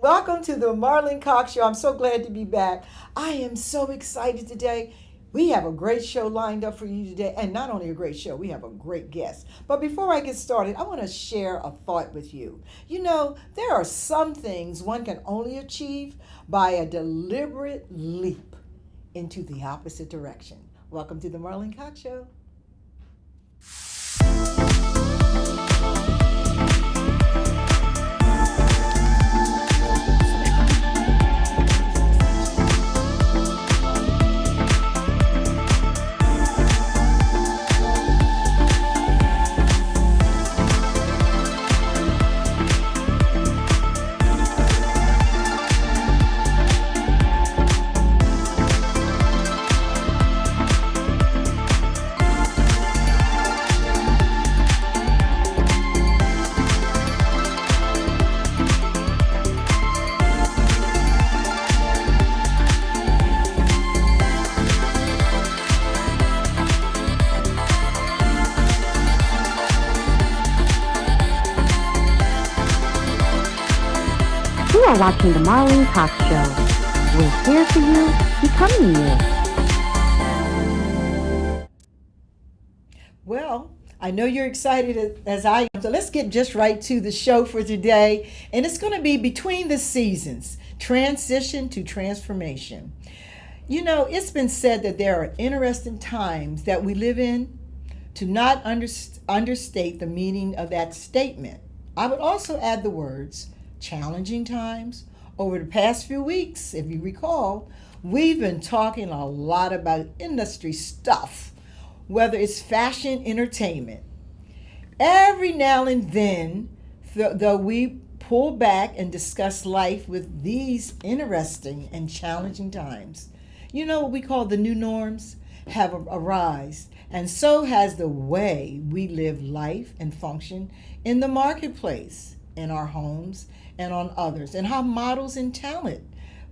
Welcome to the Marlene Cox Show. I'm so glad to be back. I am so excited today. We have a great show lined up for you today, and not only a great show, we have a great guest. But before I get started, I want to share a thought with you. You know, there are some things one can only achieve by a deliberate leap into the opposite direction. Welcome to the Marlene Cox Show. You are watching The Marlene Cox Show. We're here for you, becoming you. Well, I know you're excited as I am, so let's get just right to the show for today. And it's going to be Between the Seasons, Transition to Transformation. You know, it's been said that there are interesting times that we live in. To not understate the meaning of that statement, I would also add the words challenging times. Over the past few weeks, if you recall, we've been talking a lot about industry stuff, whether it's fashion, entertainment. Every now and then, though we pull back and discuss life with these interesting and challenging times, you know what we call the new norms have arisen, and so has the way we live life and function in the marketplace, in our homes, and on others, and how models and talent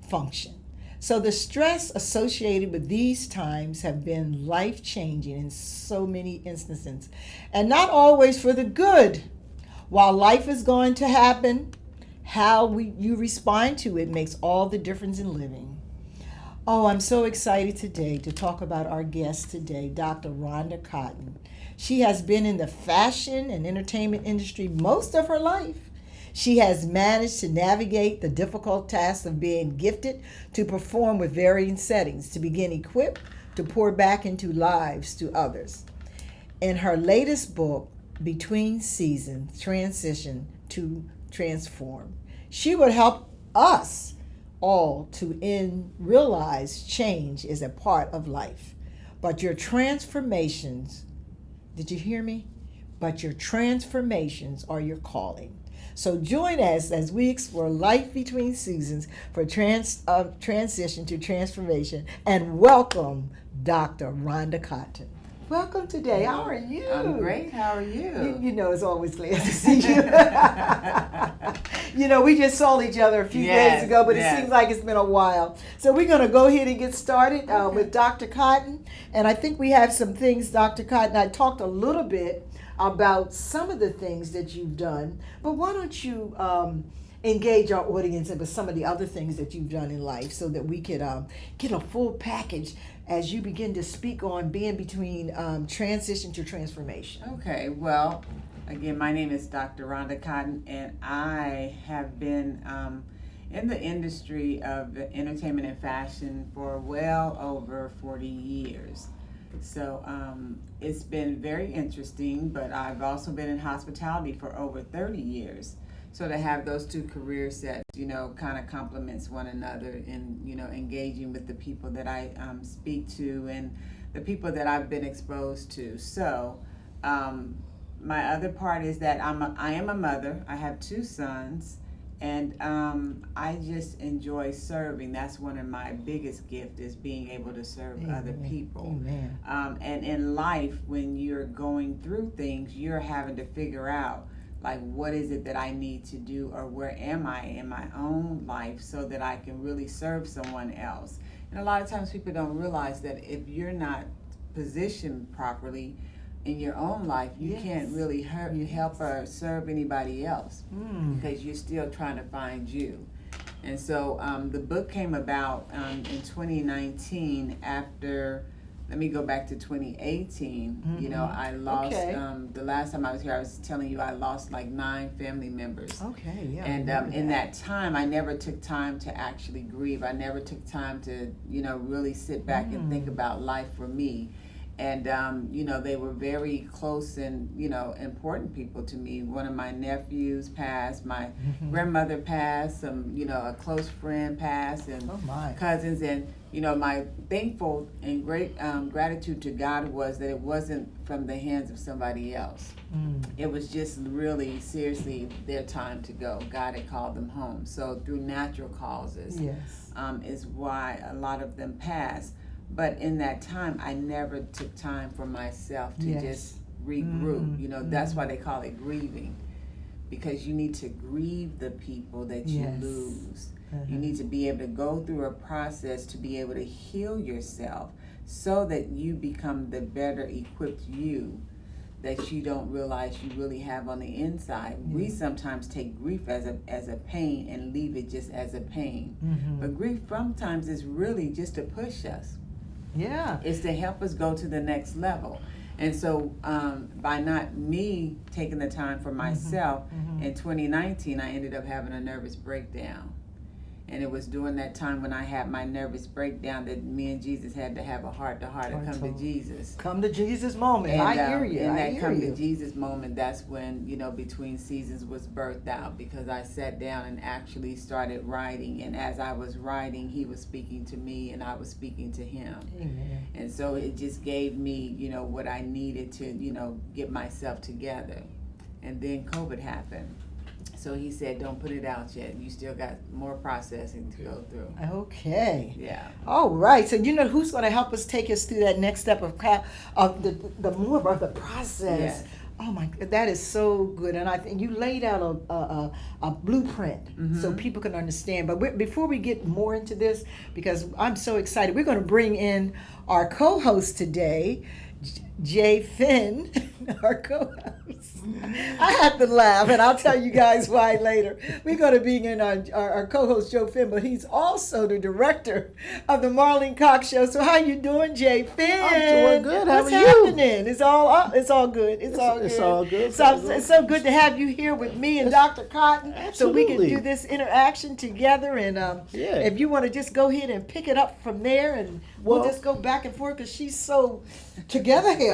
function. So the stress associated with these times have been life-changing in so many instances, and not always for the good. While life is going to happen, how you respond to it makes all the difference in living. Oh, I'm so excited today to talk about our guest today, Dr. Rhonda Cotton. She has been in the fashion and entertainment industry most of her life. She has managed to navigate the difficult task of being gifted to perform with varying settings, to begin equipped to pour back into lives to others. In her latest book, Between Seasons, Transition to Transform, she would help us all to realize change is a part of life. But your transformations, did you hear me? But your transformations are your calling. So join us as we explore life between seasons for transition to transformation, and welcome Dr. Rhonda Cotton. Welcome today. How are you? I'm great. How are you? You know, it's always glad to see you. You know, we just saw each other a few days ago, but it seems like it's been a while. So we're going to go ahead and get started with Dr. Cotton. And I think we have some things, Dr. Cotton. I talked a little bit about some of the things that you've done, but why don't you engage our audience with some of the other things that you've done in life so that we could get a full package as you begin to speak on being between transition to transformation. Okay, well, again, my name is Dr. Rhonda Cotton, and I have been in the industry of entertainment and fashion for well over 40 years. So it's been very interesting, but I've also been in hospitality for over 30 years. So to have those two career sets, you know, kind of complements one another in, you know, engaging with the people that I speak to and the people that I've been exposed to. So my other part is that I am a mother. I have two sons. And I just enjoy serving. That's one of my biggest gifts, is being able to serve Amen. other people. Amen. And in life, when you're going through things, you're having to figure out, like, what is it that I need to do, or where am I in my own life so that I can really serve someone else. And a lot of times people don't realize that if you're not positioned properly in your own life, you can't really help or serve anybody else because you're still trying to find you. And so the book came about in 2019 after, let me go back to 2018. You know, I lost, the last time I was here, I was telling you I lost like 9 family members. Okay, yeah. And in that time, I never took time to actually grieve. I never took time to, you know, really sit back and think about life for me. And, you know, they were very close and, you know, important people to me. One of my nephews passed, my grandmother passed, you know, a close friend passed, and cousins. And, you know, my thankful and great gratitude to God was that it wasn't from the hands of somebody else. It was just really, seriously, their time to go. God had called them home. So through natural causes is why a lot of them passed. But in that time, I never took time for myself to just regroup. You know, that's why they call it grieving, because you need to grieve the people that you lose. You need to be able to go through a process to be able to heal yourself so that you become the better equipped you that you don't realize you really have on the inside. We sometimes take grief as a pain and leave it just as a pain. But grief sometimes is really just to push us. Yeah. It's to help us go to the next level. And so by not me taking the time for myself, in 2019, I ended up having a nervous breakdown. And it was during that time when I had my nervous breakdown that me and Jesus had to have a heart-to-heart and come to Jesus. Come to Jesus moment. And, I hear you. And that come to Jesus moment, that's when, you know, Between Seasons was birthed out, because I sat down and actually started writing. And as I was writing, he was speaking to me and I was speaking to him. Amen. And so it just gave me, you know, what I needed to, you know, get myself together. And then COVID happened. So he said, don't put it out yet. You still got more processing to go through. Okay. Yeah. All right. So you know who's going to help us take us through that next step of the more of the process. Yes. Oh my, that is so good. And I think you laid out a blueprint so people can understand. But before we get more into this, because I'm so excited, we're going to bring in our co-host today, Jay Finn, our co-host. I have to laugh, and I'll tell you guys why later. We're going to bring in our co-host, Joe Finn, but he's also the director of the Marlene Cox Show. So how you doing, Jay Finn? I'm doing good. How What's are you? happening? It's all good. It's all good. It's all good. So it's so good to have you here with me and Dr. Cotton, so we can Absolutely. do this interaction together. And if you want to just go ahead and pick it up from there, and we'll just go back and forth because she's so together here.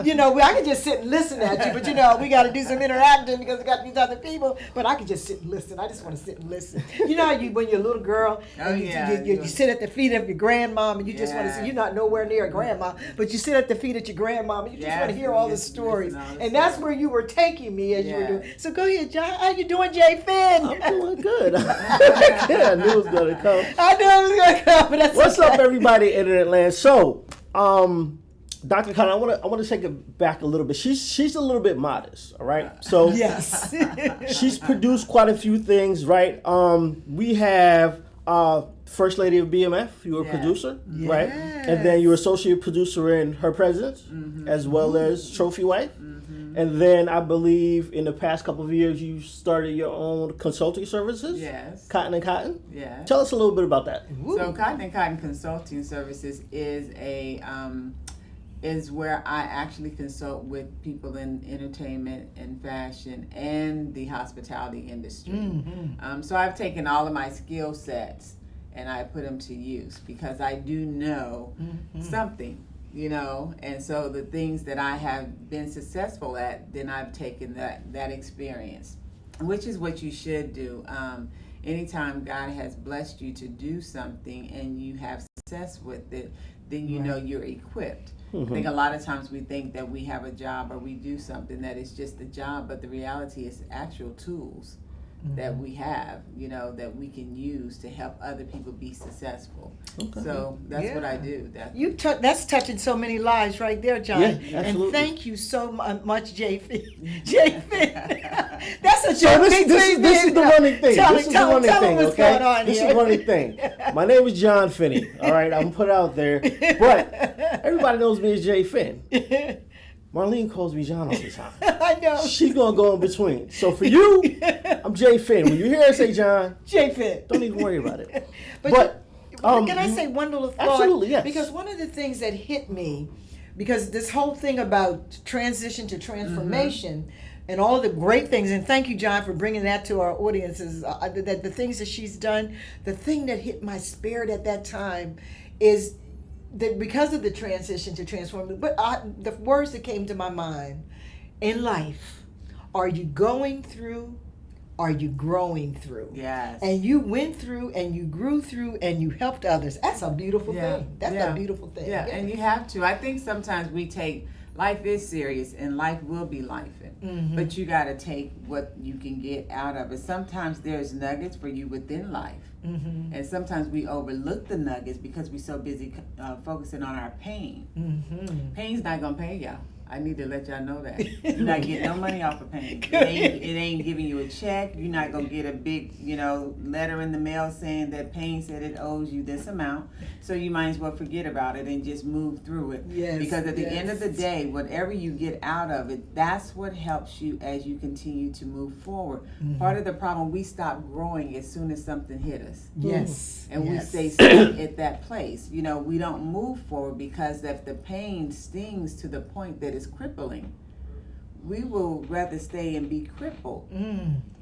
You know, I can just sit and listen at you, but you know, we got to do some interacting because we got these other people. But I can just sit and listen. I just want to sit and listen. You know how when you're a little girl and you sit at the feet of your grandmom and you just want to see, you're not nowhere near a grandma, but you sit at the feet of your grandmom and you just want to hear all the stories. And that's where you were taking me as you were doing. So go ahead, John. How you doing, Jay Finn? I'm doing good. I knew it was going to come. I knew it was going to come, but that's What's up, everybody, Internet land? So, Dr. Cotton, I want to take it back a little bit. She's a little bit modest, all right? So yes. she's produced quite a few things, right? We have First Lady of BMF. You were a producer, right? And then you were associate producer in Her Presidents, as well as Trophy Wife. And then I believe in the past couple of years you started your own consulting services. Yes. Cotton and Cotton. Yeah. Tell us a little bit about that. So Cotton and Cotton Consulting Services is where I actually consult with people in entertainment and fashion and the hospitality industry. So I've taken all of my skill sets and I put them to use because I do know something, you know, and so the things that I have been successful at, then I've taken that experience, which is what you should do. Anytime God has blessed you to do something and you have success with it, then you know you're equipped. I think a lot of times we think that we have a job or we do something that is just a job, but the reality is actual tools that we have, you know, that we can use to help other people be successful. So that's what I do. That's touching so many lives right there, John. Yeah, absolutely. And thank you so much, Jay Finn. Jay Finn. That's a So big this thing. is the running thing. This is the running thing, what's okay? going on This here. is the running thing. My name is John Finney, all right? I'm going to put it out there. But everybody knows me as Jay Finn. Marlene calls me John all the time. I know. She's gonna go in between. So for you, I'm Jay Finn. When you hear her say John, J-Fit. don't even worry about it. But can I say one little thought? Absolutely, yes. Because one of the things that hit me, because this whole thing about transition to transformation and all the great things, and thank you, John, for bringing that to our audiences, that the things that she's done, the thing that hit my spirit at that time is that because of the transition to transform, but the words that came to my mind, in life, are you going through, are you growing through? Yes. And you went through and you grew through and you helped others. That's a beautiful thing. That's a beautiful thing. Yeah, and you have to. I think sometimes we take, life is serious and life will be lifing, but you got to take what you can get out of it. Sometimes there's nuggets for you within life. And sometimes we overlook the nuggets because we're so busy focusing on our pain. Pain's not going to pay y'all. I need to let y'all know that. You're not getting no money off of pain. It ain't giving you a check. You're not going to get a big, letter in the mail saying that pain said it owes you this amount. So you might as well forget about it and just move through it. Yes, because at the end of the day, whatever you get out of it, that's what helps you as you continue to move forward. Part of the problem, we stop growing as soon as something hit us. Yes. And we stay stuck at that place. We don't move forward because if the pain stings to the point that it's crippling, we will rather stay and be crippled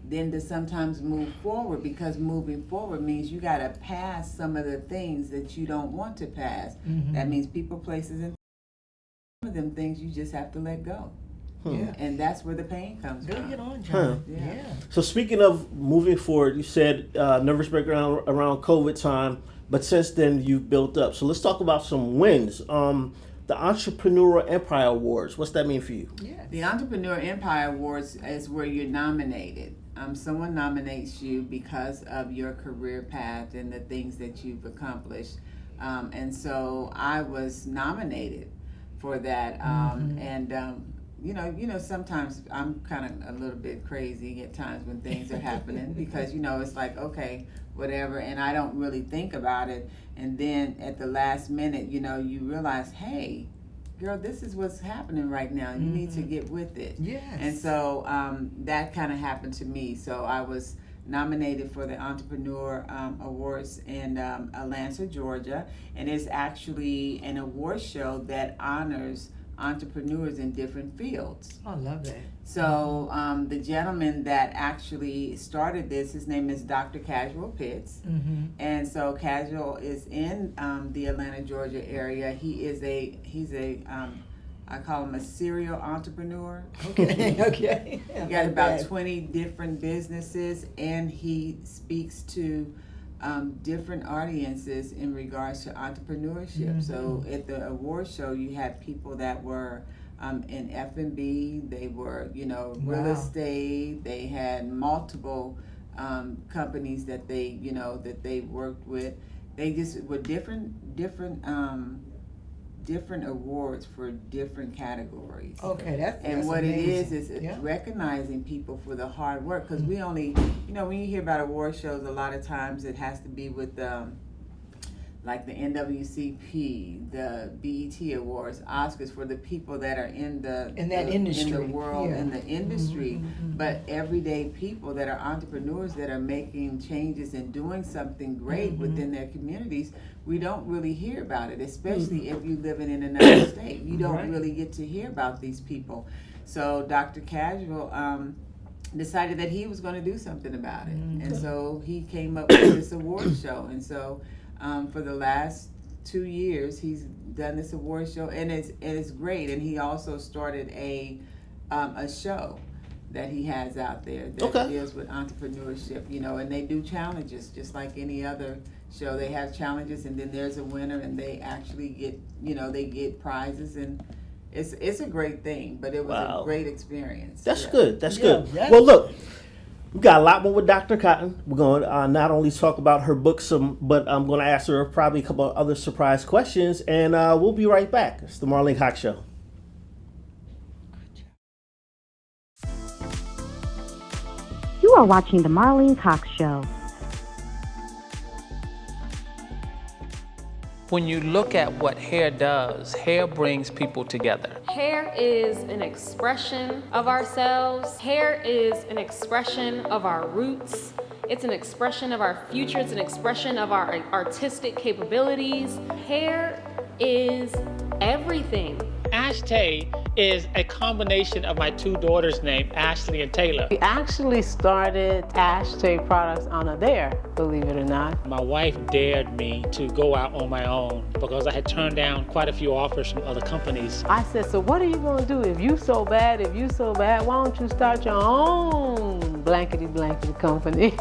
than to sometimes move forward, because moving forward means you got to pass some of the things that you don't want to pass. That means people, places, and some of them things you just have to let go. Yeah. And that's where the pain comes from. Get on, John. Yeah. So speaking of moving forward, you said nervous breakdown around COVID time, but since then you've built up. So let's talk about some wins. The Entrepreneur Empire Awards, what's that mean for you? Yeah. The Entrepreneur Empire Awards is where you're nominated. Someone nominates you because of your career path and the things that you've accomplished. And so I was nominated for that. Sometimes I'm kind of a little bit crazy at times when things are happening because, it's like, okay, whatever, and I don't really think about it. And then at the last minute, you realize, hey, girl, this is what's happening right now. You need to get with it. Yes. And so that kind of happened to me. So I was nominated for the Entrepreneur Awards in Atlanta, Georgia. And it's actually an award show that honors entrepreneurs in different fields. I love that. So the gentleman that actually started this, his name is Dr. Casual Pitts. And so Casual is in the Atlanta, Georgia area. He's a I call him a serial entrepreneur. Okay. He got about 20 different businesses, and he speaks to different audiences in regards to entrepreneurship. So at the award show, you had people that were in F&B, they were, real estate, they had multiple companies that they worked with. They just were different awards for different categories. Okay, that's what amazing. it is recognizing people for the hard work, because we only, when you hear about award shows, a lot of times it has to be with like the NWCP, the BET Awards, Oscars, for the people that are in the industry, in the world, in the industry. But everyday people that are entrepreneurs that are making changes and doing something great within their communities, we don't really hear about it, especially if you're living in another state. You don't really get to hear about these people. So Dr. Casual decided that he was going to do something about it. And so he came up with this award show. And so for the last 2 years, he's done this award show, and it's great. And he also started a show that he has out there that deals with entrepreneurship, and they do challenges just like any other show. They have challenges, and then there's a winner, and they actually get, they get prizes, and it's a great thing. But it was a great experience. That's good. That's good. Yeah. Well, look. We got a lot more with Dr. Cotton. We're going to not only talk about her book, but I'm going to ask her probably a couple of other surprise questions, and we'll be right back. It's the Marlene Cox Show. You are watching The Marlene Cox Show. When you look at what hair does, hair brings people together. Hair is an expression of ourselves. Hair is an expression of our roots. It's an expression of our future. It's an expression of our artistic capabilities. Hair is everything. Ashtay is a combination of my two daughters' names, Ashley and Taylor. We actually started Ashtay products on a dare, believe it or not. My wife dared me to go out on my own because I had turned down quite a few offers from other companies. I said, so what are you gonna do? If you so bad, why don't you start your own blankety company?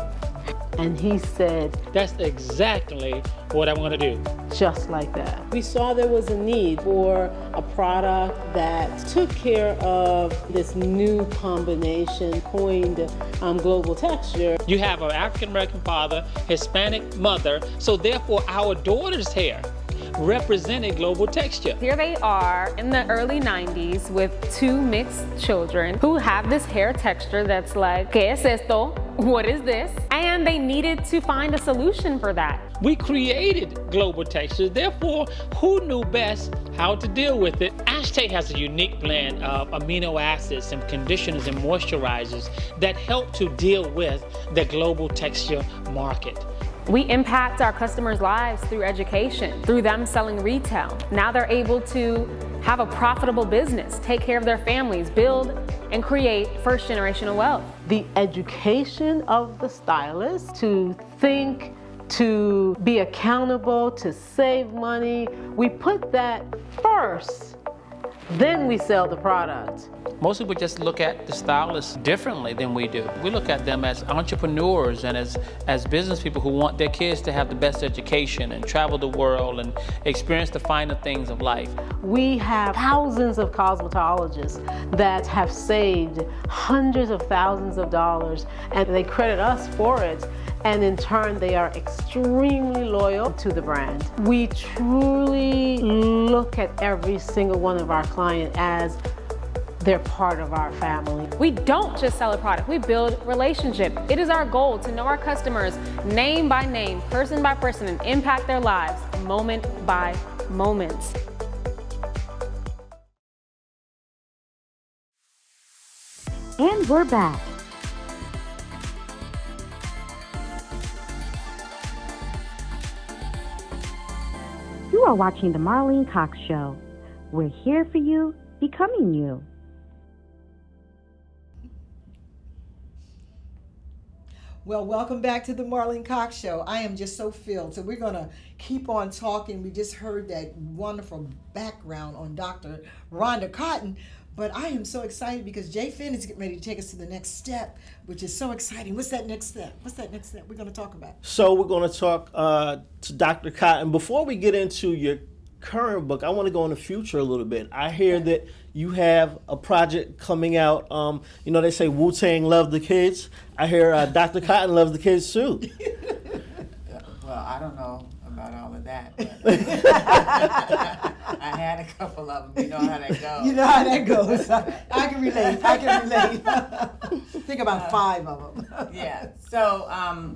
And he said, that's exactly what I'm gonna do. Just like that. We saw there was a need for a product that took care of this new combination coined global texture. You have an African American father, Hispanic mother, so therefore our daughter's hair represented global texture. Here they are in the early 90s with two mixed children who have this hair texture that's like, ¿qué es esto? What is this? And they needed to find a solution for that. We created global texture, therefore, who knew best how to deal with it? Ashtay has a unique blend of amino acids and conditioners and moisturizers that help to deal with the global texture market. We impact our customers' lives through education, through them selling retail. Now they're able to have a profitable business, take care of their families, build and create first generational wealth. The education of the stylist to think, to be accountable, to save money, we put that first, then we sell the product. Most people just look at the stylists differently than we do. We look at them as entrepreneurs and as business people who want their kids to have the best education and travel the world and experience the finer things of life. We have thousands of cosmetologists that have saved hundreds of thousands of dollars, and they credit us for it. And in turn, they are extremely loyal to the brand. We truly look at every single one of our clients as they're part of our family. We don't just sell a product, we build relationship. It is our goal to know our customers name by name, person by person, and impact their lives moment by moment. And we're back. You are watching The Marlene Cox Show. We're here for you, becoming you. Well, welcome back to the Marlene Cox Show. I am just so filled. So we're going to keep on talking. We just heard that wonderful background on Dr. Rhonda Cotton. But I am so excited because Jay Finn is getting ready to take us to the next step, which is so exciting. What's that next step? What's that next step we're going to talk about? So we're going to talk to Dr. Cotton. Before we get into your current book, I want to go in the future a little bit. I hear that you have a project coming out. You know, they say Wu-Tang love the kids. I hear Dr. Cotton loves the kids too. Well, I don't know about all of that. But I had a couple of them. You know how that goes. You know how that goes. I can relate. Think about 5 of them. Yeah. So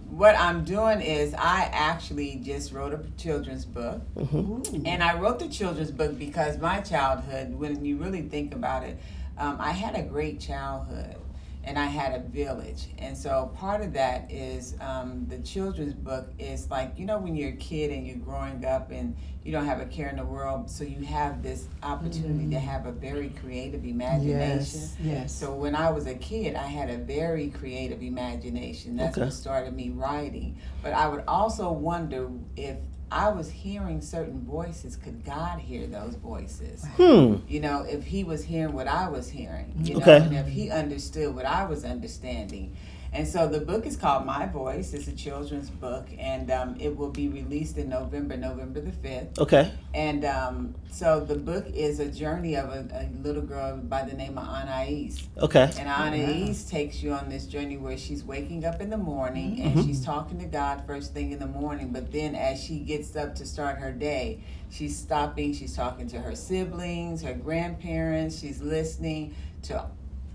what I'm doing is I actually just wrote a children's book. Mm-hmm. And I wrote the children's book because my childhood, when you really think about it, I had a great childhood. And I had a village. And so part of that is the children's book is like, you know, when you're a kid and you're growing up and you don't have a care in the world, so you have this opportunity to have a very creative imagination. Yes. So when I was a kid, I had a very creative imagination. That's what started me writing. But I would also wonder if I was hearing certain voices, could God hear those voices? You know, if he was hearing what I was hearing, you know, and if he understood what I was understanding. And so the book is called My Voice. It's a children's book, and it will be released in November the 5th. Okay. And so the book is a journey of a little girl by the name of Anais. Okay. And Anais takes you on this journey where she's waking up in the morning and she's talking to God first thing in the morning, but then as she gets up to start her day, she's stopping, she's talking to her siblings, her grandparents, she's listening to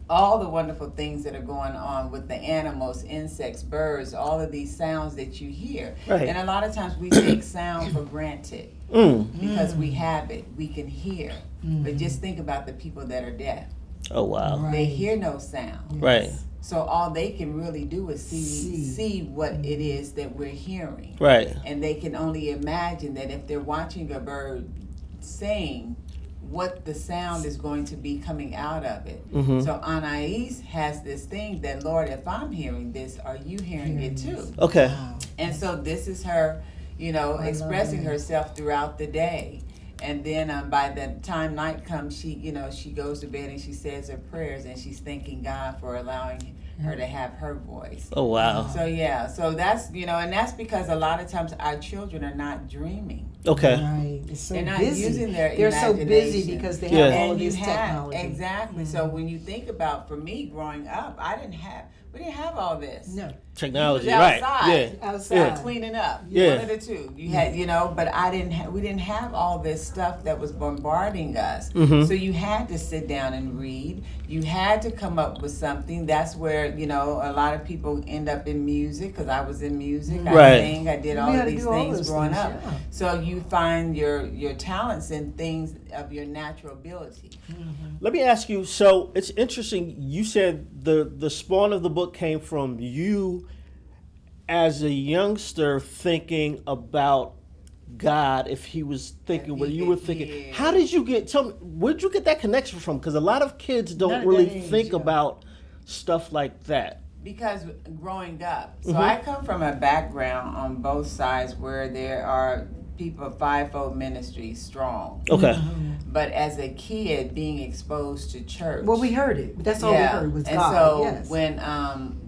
all the wonderful things that are going on with the animals, insects, birds, all of these sounds that you hear. Right. And a lot of times we take sound for granted because we have it, we can hear. But just think about the people that are deaf. Oh wow. They hear no sound. Right. So all they can really do is see what it is that we're hearing. Right. And they can only imagine that if they're watching a bird sing, what the sound is going to be coming out of it. So Anais has this thing that, Lord, if I'm hearing this, are you hearing it too? Okay. And so this is her, expressing herself throughout the day. And then by the time night comes, she goes to bed and she says her prayers and she's thanking God for allowing her to have her voice. Oh wow. So yeah, so that's and that's because a lot of times our children are not dreaming. Okay. Right. It's so They're not busy. using their They're so busy imagination. because they Yeah. have all And of you this have technology. exactly. So when you think about, for me growing up, we didn't have all this. No. Technology. You was Right. outside. Yeah. Outside. Yeah. Cleaning up. Yeah. One of the two. You had, but we didn't have all this stuff that was bombarding us. So you had to sit down and read. You had to come up with something. That's where, a lot of people end up in music, because I was in music. I Right. sang, I did We all had of to these do all things those growing things, up. yeah. So you find your talents in things of your natural ability. Let me ask you. So it's interesting. You said the spawn of the book came from you as a youngster thinking about God. If he was thinking what you were thinking, Yeah. how did you get? Tell me, where'd you get that connection from? Because a lot of kids Not don't at really that age, think yeah. about stuff like that. Because growing up, so I come from a background on both sides where there are people, fivefold ministry strong. Okay. But as a kid, being exposed to church. Well, we heard it. That's all we heard was and God. so Yes.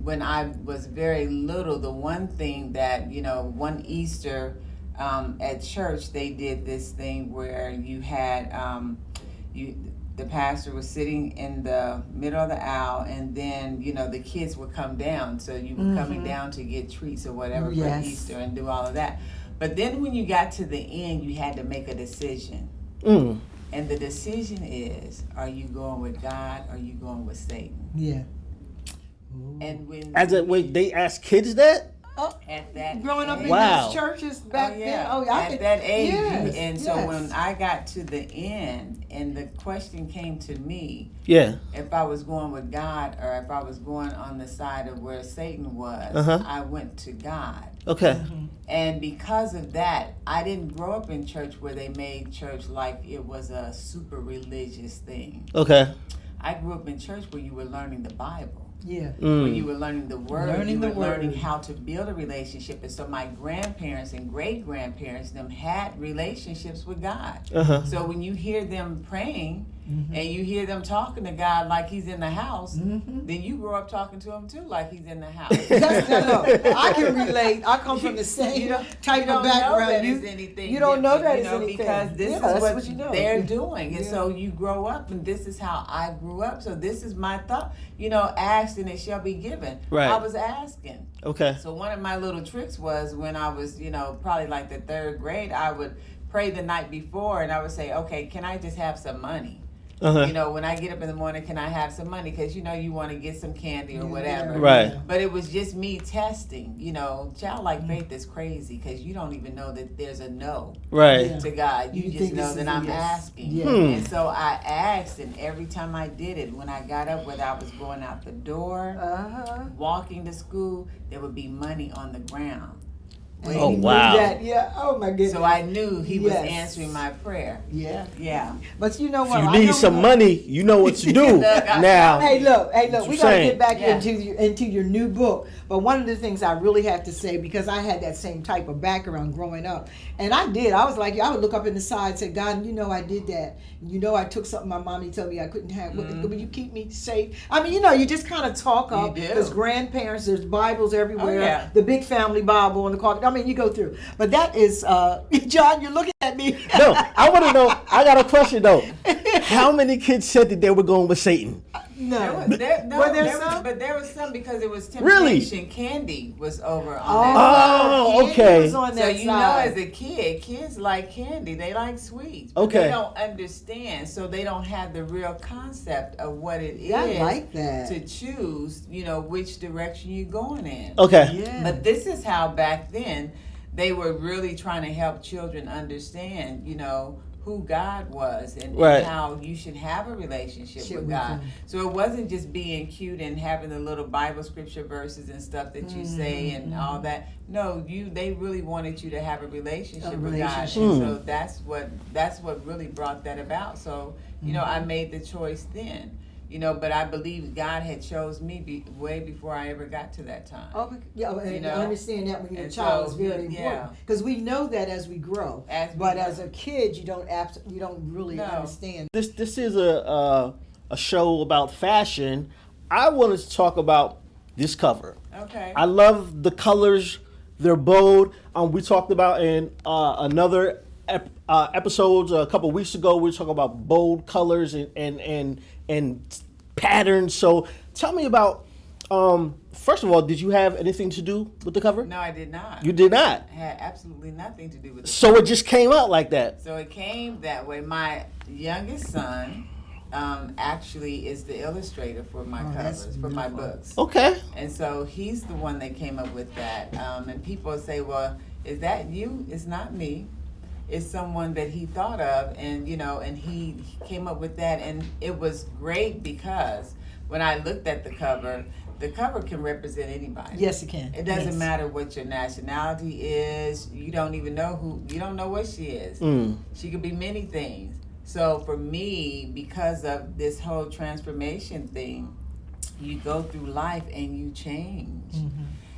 when I was very little, the one thing that one Easter at church, they did this thing where you had the pastor was sitting in the middle of the aisle, and then the kids would come down, so you were coming down to get treats or whatever Yes. for Easter and do all of that. But then when you got to the end, you had to make a decision. And the decision is, are you going with God or are you going with Satan? Yeah. And when Wait, they ask kids that? at that Growing up age, in Wow. those churches back yeah. then. Oh, At that age, Yes, and so yes. when I got to the end, and the question came to me, Yeah. if I was going with God or if I was going on the side of where Satan was, I went to God. Okay. And because of that, I didn't grow up in church where they made church like it was a super religious thing. Okay. I grew up in church where you were learning the Bible. Yeah. When you were learning the word, Learning you the were learning word. how to build a relationship. And so my grandparents and great grandparents them had relationships with God. So when you hear them praying and you hear them talking to God like he's in the house, then you grow up talking to him too like he's in the house. Look, I can relate. I come from the same You don't- type you don't of know background. that is anything you don't know different, that you is know, anything. because this Yeah, is that's what you know. they're Yeah. doing, and Yeah. so you grow up, and this is how I grew up. So this is my thought. Asked and it shall be given. Right. I was asking. Okay. So one of my little tricks was when I was, probably like the third grade, I would pray the night before, and I would say, okay, can I just have some money? When I get up in the morning, can I have some money? Because, you want to get some candy or whatever. Right. But it was just me testing. Childlike faith is crazy because you don't even know that there's a no Right. to God. You You just think know this that is a I'm yes. asking. Yeah. And so I asked, and every time I did it, when I got up, whether I was going out the door, walking to school, there would be money on the ground. Oh, He knew wow. that. Yeah. Oh my goodness. So I knew he was Yes. answering my prayer. Yeah. Yeah. But you know If what? you I need know some we- money, you know what to do now. Hey, look, What we you got to saying. get back Yeah. into your new book. But one of the things I really have to say, because I had that same type of background growing up, and I was like, I would look up in the side and say, God, I did that. I took something my mommy told me I couldn't have. Will you keep me safe? I mean, you just kind of talk up. You do. Because grandparents, there's Bibles everywhere. Oh, yeah. The big family Bible on the car. I mean, you go through. But that is, John, you're looking at me. No, I want to know. I got a question though. How many kids said that they were going with Satan? No. Were there some? but there was some because it was Really? Temptation. Candy was over on Oh, that side. Candy Okay. was on So that you know, side. as a kid, kids like candy. They like sweets. But Okay. They don't understand, so they don't have the real concept of what it is I like that. to choose. You know, which direction you're going in. Okay. Yeah. But this is how back then they were really trying to help children understand, you know, who God was and Right. how you should have a relationship Shit with with God. him. So it wasn't just being cute and having the little Bible scripture verses and stuff that you say and all that. No, they really wanted you to have a relationship with God. And so that's what really brought that about. So, you know, I made the choice then. You know, but I believe God had chose me way before I ever got to that time. Oh, yeah, and You know? I understand that when you're a And child so, is very yeah. important because we know that as we grow. But as a kid, you don't really understand. This is a show about fashion. I wanted to talk about this cover. Okay. I love the colors. They're bold. We talked about in another episodes a couple weeks ago. We were talking about bold colors and patterns. So tell me about. First of all, did you have anything to do with the cover? No, I did not. You did not. It had absolutely nothing to do with it. So it just came out like that. So it came that way. My youngest son actually is the illustrator for my that's covers, for my books. Okay. And so he's the one that came up with that. And people say, well, is that you? It's not me. It's someone that he thought of, and you know, and he came up with that. And it was great because when I looked at the cover can represent anybody. Yes, it can. It doesn't Yes. matter what your nationality is. You don't even know you don't know what she is. She could be many things. So for me, because of this whole transformation thing, you go through life and you change.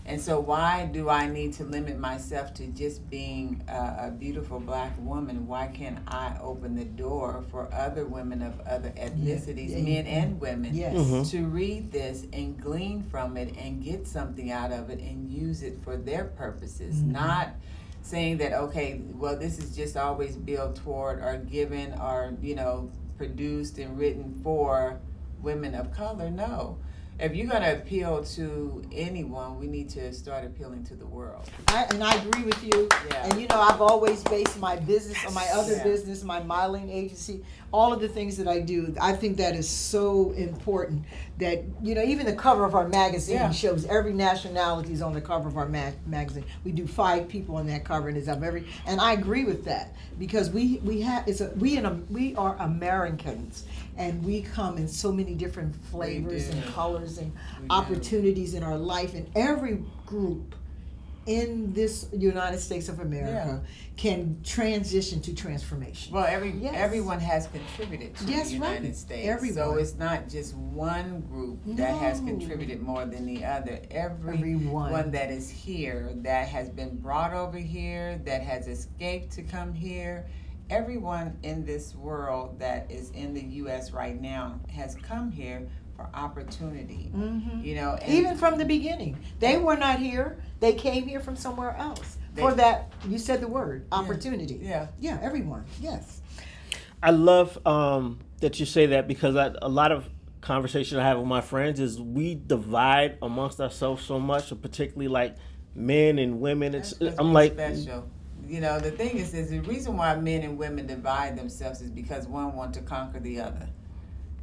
And so why do I need to limit myself to just being a beautiful black woman? Why can't I open the door for other women of other ethnicities, men and women, Yes. to read this and glean from it and get something out of it and use it for their purposes? Not saying that, okay, well, this is just always built toward or given or, you know, produced and written for women of color. No. If you're going to appeal to anyone, we need to start appealing to the world. I agree with you. Yeah. And you know, I've always based my business on my other Yeah. business, my modeling agency, all of the things that I do. I think that is so important that, you know, even the cover of our magazine Yeah. shows every nationality is on the cover of our magazine. We do 5 people on that cover, and it's of every. And I agree with that because we are Americans, and we come in so many different flavors do. and colors and We do. opportunities in our life, and every group in this United States of America can transition to transformation. Well, Yes. everyone has contributed to Yes, the United right. States. Everyone. So it's not just one group that has No. contributed more than the other. Everyone. Everyone that is here, that has been brought over here, that has escaped to come here, everyone in this world that is in the U.S. right now has come here for opportunity. You know, and Even from the beginning, they were not here. They came here from somewhere else for They- that. You said the word opportunity. Yeah. Yeah, everyone. Yes. I love that you say that because a lot of conversation I have with my friends is we divide amongst ourselves so much, particularly like men and women. That's I'm like, special. You know, the thing is the reason why men and women divide themselves is because one wants to conquer the other.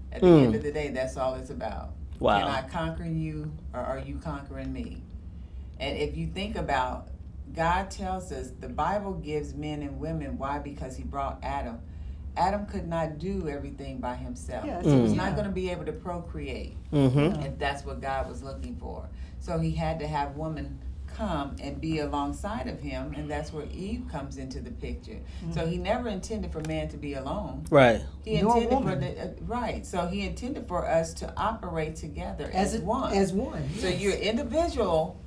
At the end of the day, that's all it's about. Wow. Can I conquer you, or are you conquering me? And if you think about, God tells us, the Bible gives men and women, why? Because he brought Adam. Adam could not do everything by himself. Yeah, He was yeah. not going to be able to procreate. mm-hmm. If that's what God was looking for. So he had to have woman come and be alongside of him, and that's where Eve comes into the picture. So he never intended for man to be alone. Right. He Nor intended for woman. right. So he intended for us to operate together As as one. As one. So yes. you're individual,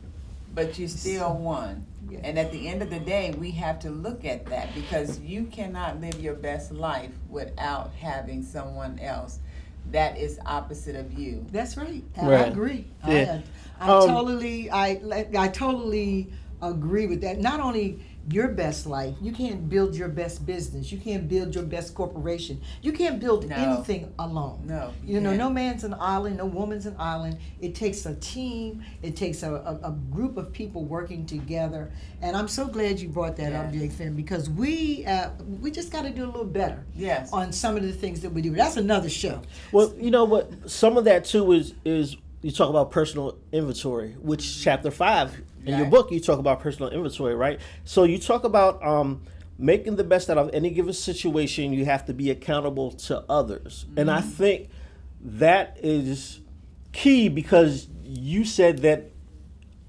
but you're still one. Yes. And at the end of the day, we have to look at that because you cannot live your best life without having someone else that is opposite of you. That's right. Right. I agree. Yeah. I totally agree with that. Not only your best life. You can't build your best business. You can't build your best corporation. You can't build No. anything alone. No, You you know, can't. no man's an island, no woman's an island. It takes a team. It takes a group of people working together. And I'm so glad you brought that up, Yes. Jake Finn, because we just got to do a little better Yes. on some of the things that we do. That's another show. Well, you know what? Some of that too is you talk about personal inventory, which chapter 5 in your Right. book you talk about personal inventory, right? So you talk about making the best out of any given situation. You have to be accountable to others, and I think that is key because you said that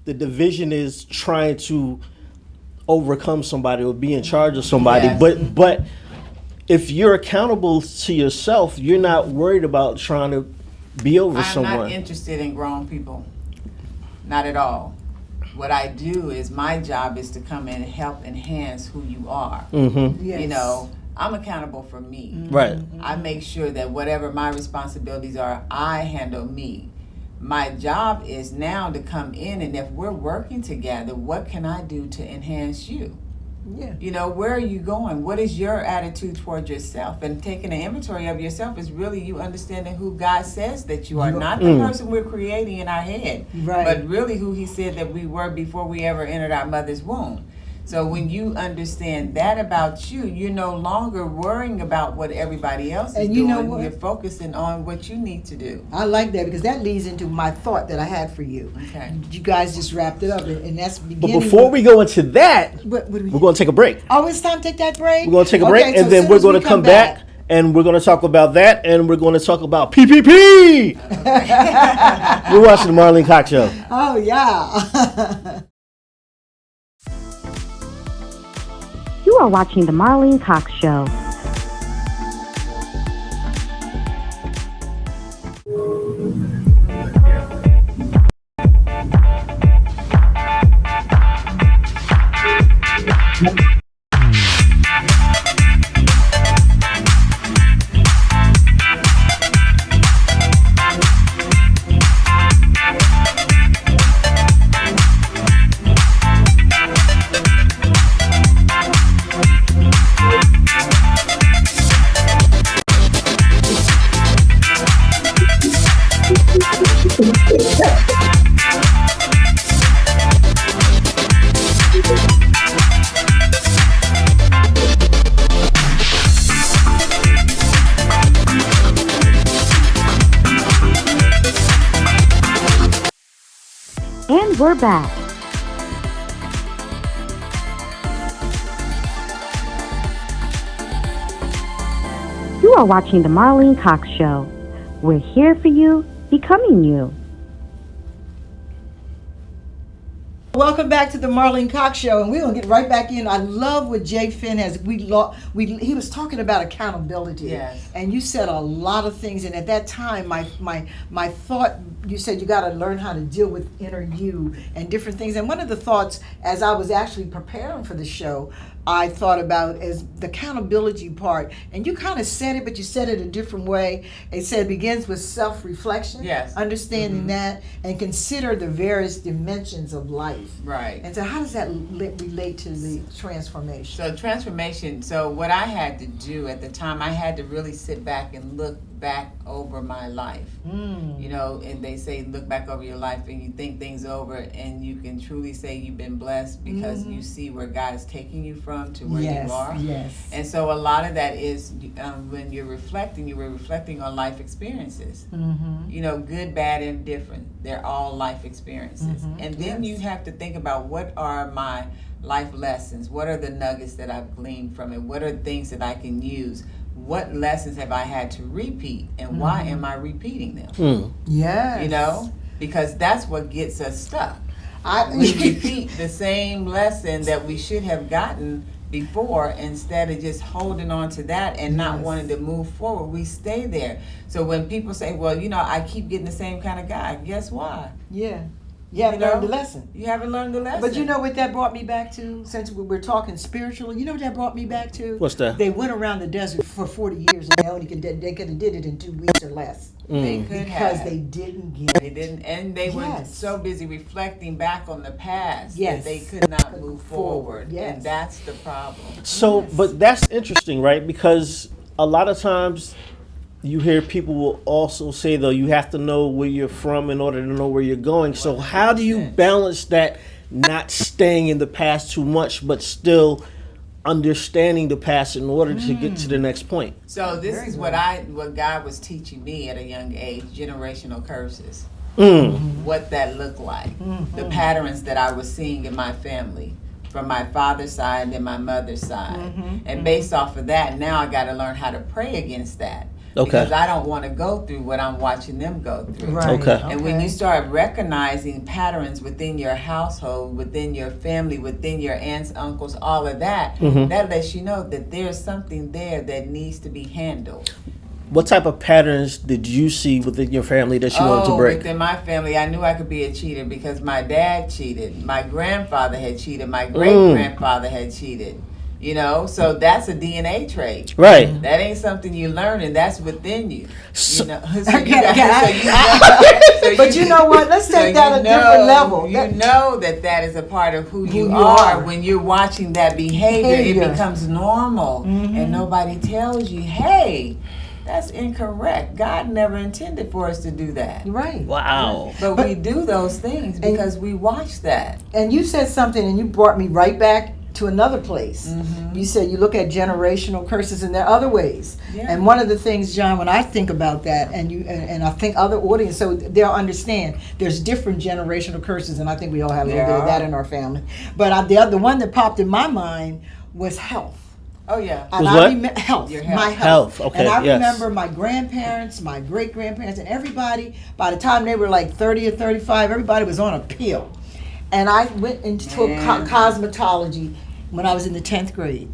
the division is trying to overcome somebody or be in charge of somebody, Yes. but if you're accountable to yourself, you're not worried about trying to be over I'm someone. not interested in grown people. Not at all. What I do is my job is to come in and help enhance who you are. Mm-hmm. Yes. You know, I'm accountable for me. Right. I make sure that whatever my responsibilities are, I handle me. My job is now to come in, and if we're working together, what can I do to enhance you? Yeah. You know, where are you going? What is your attitude toward yourself? And taking an inventory of yourself is really you understanding who God says that you are, not the person we're creating in our head, Right. but really who He said that we were before we ever entered our mother's womb. So when you understand that about you, you're no longer worrying about what everybody else is And you doing. know what? You're focusing on what you need to do. I like that because that leads into my thought that I had for you. Okay. You guys just wrapped it up, and that's But beginning. before we go into that, what do we? we're going to take a break. Oh, it's time to take that break. We're going to take a break, Okay, so and then as we're soon going as to we come back, and we're going to talk about that, and we're going to talk about PPP. We're watching the Marlene Cox Show. Oh yeah. You are watching The Marlene Cox Show. And we're back. You are watching The Marlene Cox Show. We're here for you, becoming you. Welcome back to the Marlene Cox Show, and we're gonna get right back in. I love what Jay Finn has. He was talking about accountability, Yes. and you said a lot of things. And at that time, my thought, you said you got to learn how to deal with inner you and different things. And one of the thoughts, as I was actually preparing for the show, I thought about is the accountability part. And you kind of said it, but you said it a different way. It said it begins with self-reflection, Yes. understanding that, and consider the various dimensions of life. Right. And so how does that relate to the transformation? So transformation, so what I had to do at the time, I had to really sit back and look back over my life. You know, and they say look back over your life and you think things over, and you can truly say you've been blessed because you see where God is taking you from to where Yes, you are. yes. And so a lot of that is when you're reflecting, you were reflecting on life experiences. You know, good, bad, and different. They're all life experiences. And then you have to think about what are my life lessons? What are the nuggets that I've gleaned from it? What are things that I can use? What lessons have I had to repeat, and why am I repeating them? Yes. You know, because that's what gets us stuck. I We repeat the same lesson that we should have gotten before instead of just holding on to that and not wanting to move forward. We stay there. So when people say, well, you know, I keep getting the same kind of guy, guess why? Yeah. You haven't You know? learned the lesson. You haven't learned the lesson. But you know what that brought me back to? Since we're talking spiritually, you know what that brought me back to? What's that? They went around the desert for 40 years and they could have did it in 2 weeks or less. They could because have. they didn't get They it. didn't, and they were Yes. so busy reflecting back on the past Yes. that they could not move forward. Yes. And that's the problem. So, but that's interesting, right? Because a lot of times you hear people will also say, though, you have to know where you're from in order to know where you're going. So, how do you 100%. balance that, not staying in the past too much, but still understanding the past in order to get to the next point? So this is what God was teaching me at a young age: generational curses. What that looked like, the patterns that I was seeing in my family, from my father's side and my mother's side, and based off of that, now I got to learn how to pray against that. Okay. Because I don't want to go through what I'm watching them go through. Right. Okay. And when you start recognizing patterns within your household, within your family, within your aunts, uncles, all of that, that lets you know that there's something there that needs to be handled. What type of patterns did you see within your family that you wanted to break? Within my family, I knew I could be a cheater because my dad cheated. My grandfather had cheated. My great-grandfather had cheated. You know, so that's a DNA trait. Right. That ain't something you learn, and that's within you. So- You know, so But you know what? Let's take that a different level. You know that is a part of who you you are. are. When you're watching that behavior, it becomes normal, and nobody tells you, "Hey, that's incorrect. God never intended for us to do that." Right. Wow. But we do those things because we watch that. And you said something, and you brought me right back to another place. You said you look at generational curses, and there are other ways. Yeah. And one of the things, John, when I think about that, and I think other audience, so they'll understand there's different generational curses, and I think we all have a little There bit of are. that in our family. But the one that popped in my mind was health. Oh yeah. And Was I what? health, Your my health. health. Health, okay, And I yes. remember my grandparents, my great grandparents, and everybody. By the time they were like 30 or 35, everybody was on a pill. And I went into cosmetology when I was in the 10th grade,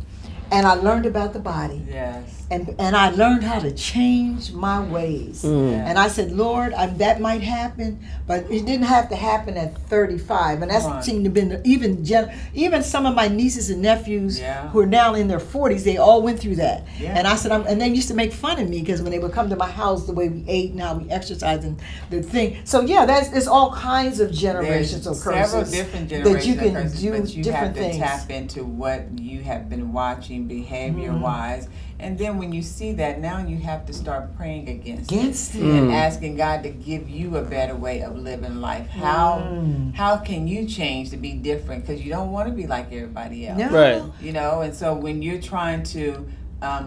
and I learned about the body. Yes. And I learned how to change my ways. And I said, Lord, that might happen, but it didn't have to happen at 35. And Come on. that seemed to have been even some of my nieces and nephews Yeah. who are now in their 40s, they all went through that. Yeah. And I said, and they used to make fun of me because when they would come to my house, the way we ate and how we exercised and the thing. So yeah, there's all kinds of generations There's of curses several different generations that you can of curses, do but you different have to things. tap into what you have been watching behavior-wise, and then when you see that, now you have to start praying against it and asking God to give you a better way of living life. How can you change to be different? Because you don't want to be like everybody else. No. Right. You know, and so when you're trying to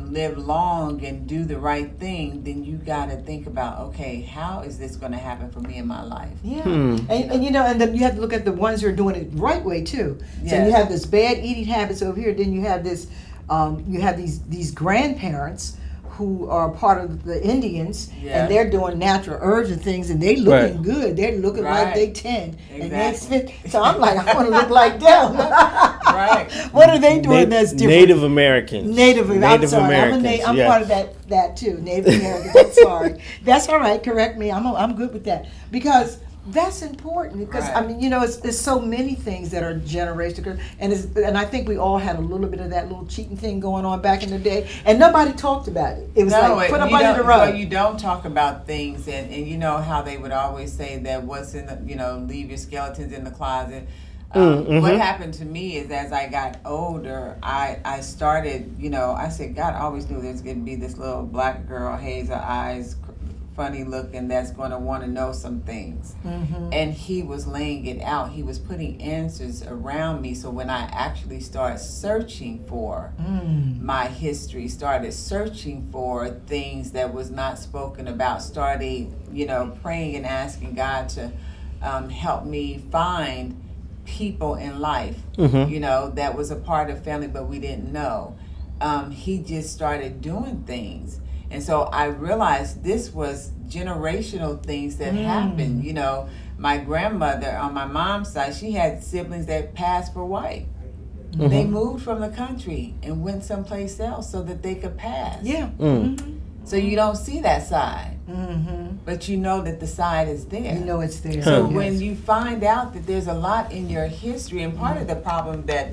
live long and do the right thing, then you got to think about, okay, how is this going to happen for me in my life? Yeah, and you know, and then you have to look at the ones who are doing it right way too. So Yes. you have this bad eating habits over here. Then you have this, you have these grandparents who are part of the Indians, Yeah. and they're doing natural herbs and things, and they looking Right. good. They're looking Right. like they 10, and they Exactly. fit. So I'm like, I want to look like them. Right. What are they doing that's different? Native Americans. Native Americans. I'm yes. part of that too. Native Americans. I'm sorry. That's all right. Correct me. I'm good with that because that's important. Because Right. I mean, you know, it's so many things that are generational, and I think we all had a little bit of that little cheating thing going on back in the day, and nobody talked about it. It was like put up you under don't- the rug. well, you don't talk about things, and you know how they would always say that what's in the, leave your skeletons in the closet. What happened to me is as I got older, I started, I said, God always knew there's going to be this little black girl, hazel eyes, funny looking, that's going to want to know some things. And he was laying it out. He was putting answers around me. So when I actually started searching for my history, started searching for things that was not spoken about, started, praying and asking God to help me find people in life, that was a part of family, but we didn't know. He just started doing things. And so I realized this was generational things that happened. My grandmother on my mom's side, she had siblings that passed for white. They moved from the country and went someplace else so that they could pass. Yeah. So you don't see that side, but you know that the side is there. You know it's there. So Yes. when you find out that there's a lot in your history, and part of the problem that,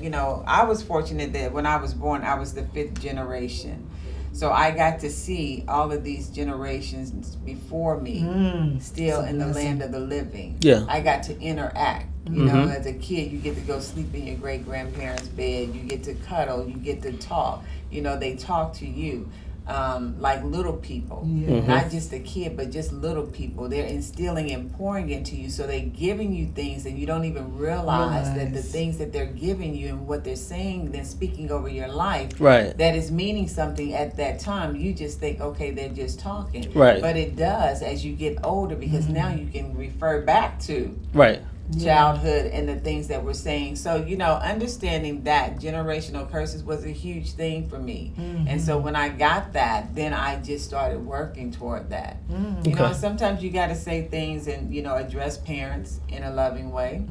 I was fortunate that when I was born, I was the 5th generation. So I got to see all of these generations before me still in the land of the living. Yeah. I got to interact. You know, as a kid, you get to go sleep in your great-grandparents' bed. You get to cuddle. You get to talk. You know, they talk to you like little people. Not just a kid, but just little people. They're instilling and pouring into you. So they're giving you things and you don't even realize that the things that they're giving you and what they're saying, they're speaking over your life, Right. that is meaning something at that time. You just think, okay, they're just talking. Right. But it does as you get older, because now you can refer back to Right. childhood and the things that we're saying. So, you know, understanding that generational curses was a huge thing for me. And so when I got that, then I just started working toward that. You know, Okay. sometimes you got to say things and, you know, address parents in a loving way.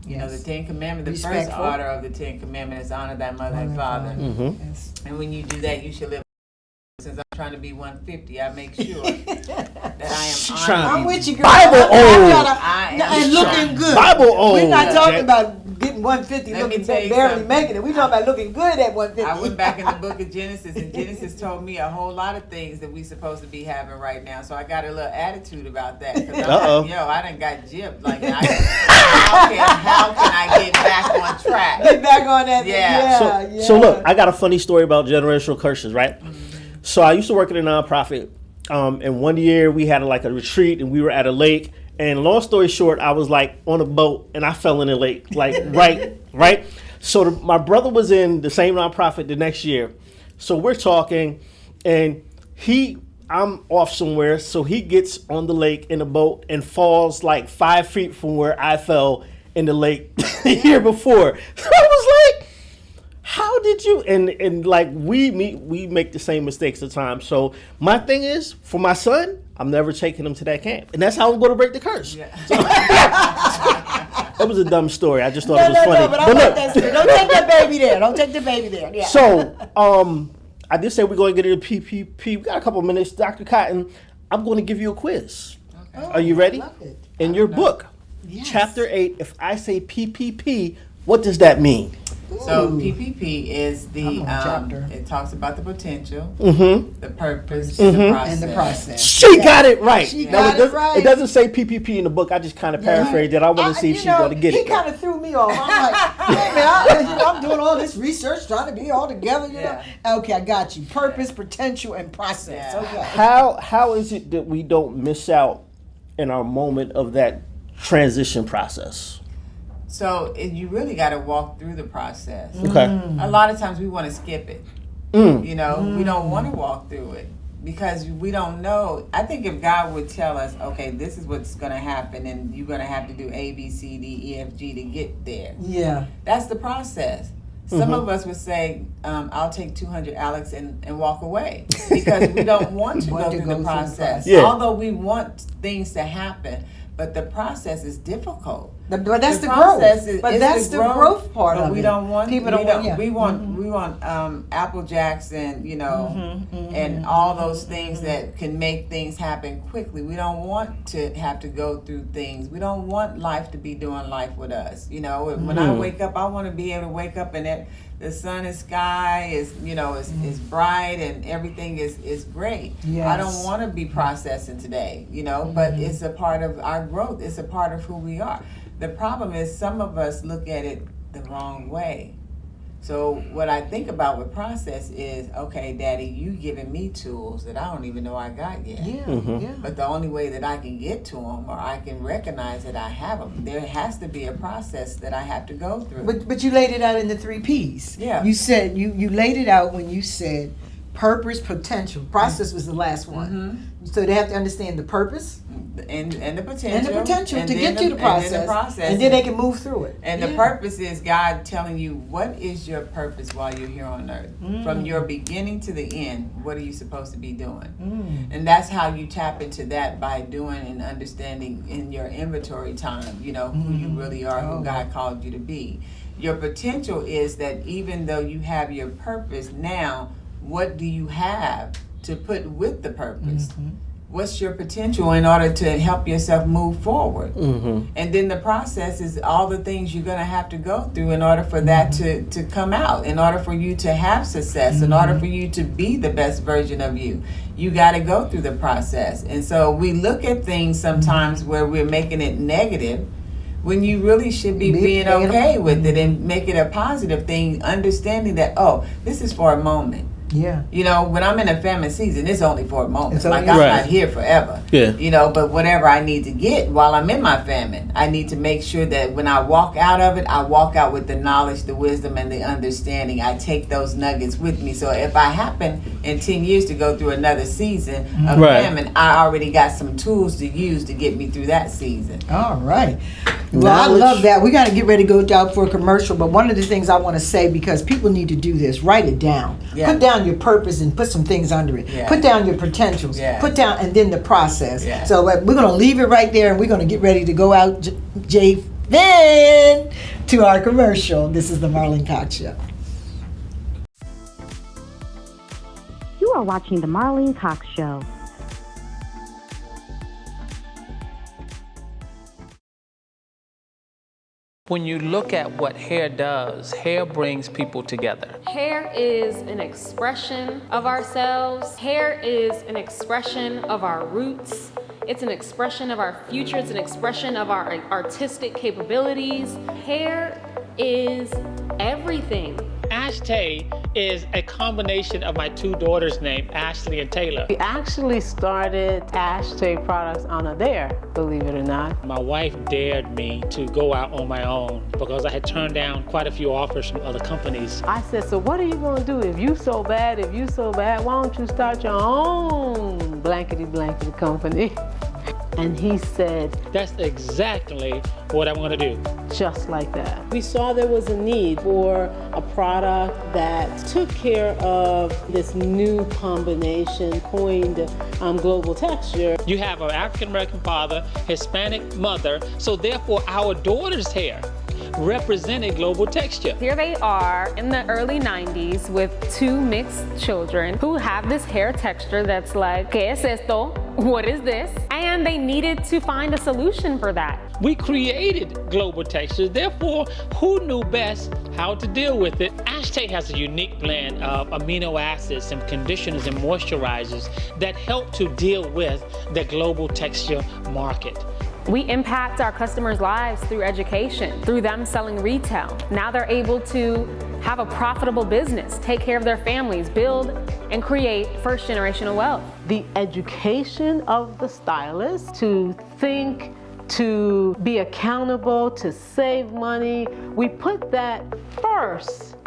You know, the Ten Commandments, the first Respectful. order of the Ten Commandments is honor thy mother and father. Yes. And when you do that, you should live. Since I'm trying to be 150, I make sure that I am trying to honoring. I'm with you, girl. Bible I'm old. tryna- I am and looking good. Bible old. We're not talking Jack. about getting 150, Let me looking tell you barely something. making it. We're talking about looking good at 150. I went back in the book of Genesis, and Genesis told me a whole lot of things that we supposed to be having right now. So I got a little attitude about that. Because I'm Uh-oh. like, yo, I done got gypped. Like, how can I get back on track? Get back on that. Yeah. So look, I got a funny story about generational curses, right? So I used to work in a nonprofit, and one year we had like a retreat, and we were at a lake. And long story short, I was like on a boat, and I fell in the lake, like right. So my brother was in the same nonprofit the next year, so we're talking, and I'm off somewhere, so he gets on the lake in a boat and falls like 5 feet from where I fell in the lake the year before. So I was like, how did you and like we make the same mistakes at times. So my thing is, for my son, I'm never taking him to that camp, and that's how I'm going to break the curse. That was a dumb story. I just thought it was funny. No, but I like that story. Don't take that baby there. Don't take the baby there. Yeah. So I did say we're going to get into PPP. We got a couple minutes, Dr. Cotton. I'm going to give you a quiz. Are you ready? I love it. In your book, Yes. Chapter 8. If I say PPP, what does that mean? So PPP is the I'm on chapter. it talks about the potential, Mm-hmm. the purpose, and the process. And the process. She got it right. She Now, got it right. It doesn't say PPP in the book. I just kind of paraphrased it. I want to see if she's going to get He it. kind of threw me off. I'm like, hey man, I'm doing all this research, trying to be all together. You know. Okay, I got you. Purpose, potential, and process. Yeah. Okay. How is it that we don't miss out in our moment of that transition process? So you really got to walk through the process. Okay. A lot of times we want to skip it. You know, we don't want to walk through it because we don't know. I think if God would tell us, okay, this is what's going to happen, and you're going to have to do A, B, C, D, E, F, G to get there. Yeah. That's the process. Some of us would say, I'll take 200 Alex and walk away because we don't want to go through the process. Yeah. Although we want things to happen, but the process is difficult. But that's the process growth. is- But it's that's the growth part but of we it. don't want People we don't want. Yeah. we want Apple Jacks and and all those things that can make things happen quickly. We don't want to have to go through things. We don't want life to be doing life with us. You know, when I wake up, I want to be able to wake up and that the sun and sky is is bright and everything is great. Yes. I don't want to be processing today, but it's a part of our growth. It's a part of who we are. The problem is some of us look at it the wrong way. So what I think about with process is, okay, Daddy, you giving me tools that I don't even know I got yet. Yeah. But the only way that I can get to them, or I can recognize that I have them, there has to be a process that I have to go through. But you laid it out in the 3 P's. Yeah. You said you laid it out when you said purpose, potential. Process was the last one. So they have to understand the purpose and the potential. and the potential and to then get to the process. And then the process. And then they can move through it. And the purpose is God telling you, what is your purpose while you're here on earth? From your beginning to the end, what are you supposed to be doing? And that's how you tap into that, by doing and understanding in your inventory time, who you really are, who God called you to be. Your potential is that even though you have your purpose now, what do you have to put with the purpose? what's your potential in order to help yourself move forward. And then the process is all the things you're going to have to go through in order for that to come out, in order for you to have success, in order for you to be the best version of you. You got to go through the process. And so we look at things sometimes where we're making it negative when you really should be being okay with it and make it a positive thing, understanding that, oh, this is for a moment. Yeah. You know, when I'm in a famine season, it's only for a moment. It's only- Like, I'm Right. not here forever. Yeah. You know, but whatever I need to get while I'm in my famine, I need to make sure that when I walk out of it, I walk out with the knowledge, the wisdom, and the understanding. I take those nuggets with me. So if I happen in 10 years to go through another season of Right. famine, I already got some tools to use to get me through that season. All right. Well, I Knowledge. love that. We got to get ready to go out for a commercial. But one of the things I want to say, because people need to do this, write it down. Yeah. Put down your purpose and put some things under it. Yeah. Put down your potentials. Yeah. Put down, and then the process. Yeah. So we're going to leave it right there, and we're going to get ready to go out, Jay Finn, to our commercial. This is the Marlene Cox Show. You are watching The Marlene Cox Show. When you look at what hair does, hair brings people together. Hair is an expression of ourselves. Hair is an expression of our roots. It's an expression of our future. It's an expression of our artistic capabilities. Hair is everything. Ashtay is a combination of my two daughters' name, Ashley and Taylor. We actually started Ashtay products on a dare, believe it or not. My wife dared me to go out on my own because I had turned down quite a few offers from other companies. I said, so what are you gonna do if you so bad, why don't you start your own blankety company? And he said, That's exactly what I'm gonna do. just like that. We saw there was a need for a product that took care of this new combination, coined global texture. You have an African American father, Hispanic mother, so therefore our daughter's hair represented global texture. Here they are in the early 90s with two mixed children who have this hair texture that's like, ¿Qué es esto? What is this? And they needed to find a solution for that. We created global texture, therefore, who knew best how to deal with it? Ashtay has a unique blend of amino acids and conditioners and moisturizers that help to deal with the global texture market. We impact our customers' lives through education, through them selling retail. Now they're able to have a profitable business, take care of their families, build and create first generational wealth. The education of the stylist to think, to be accountable, to save money, we put that first,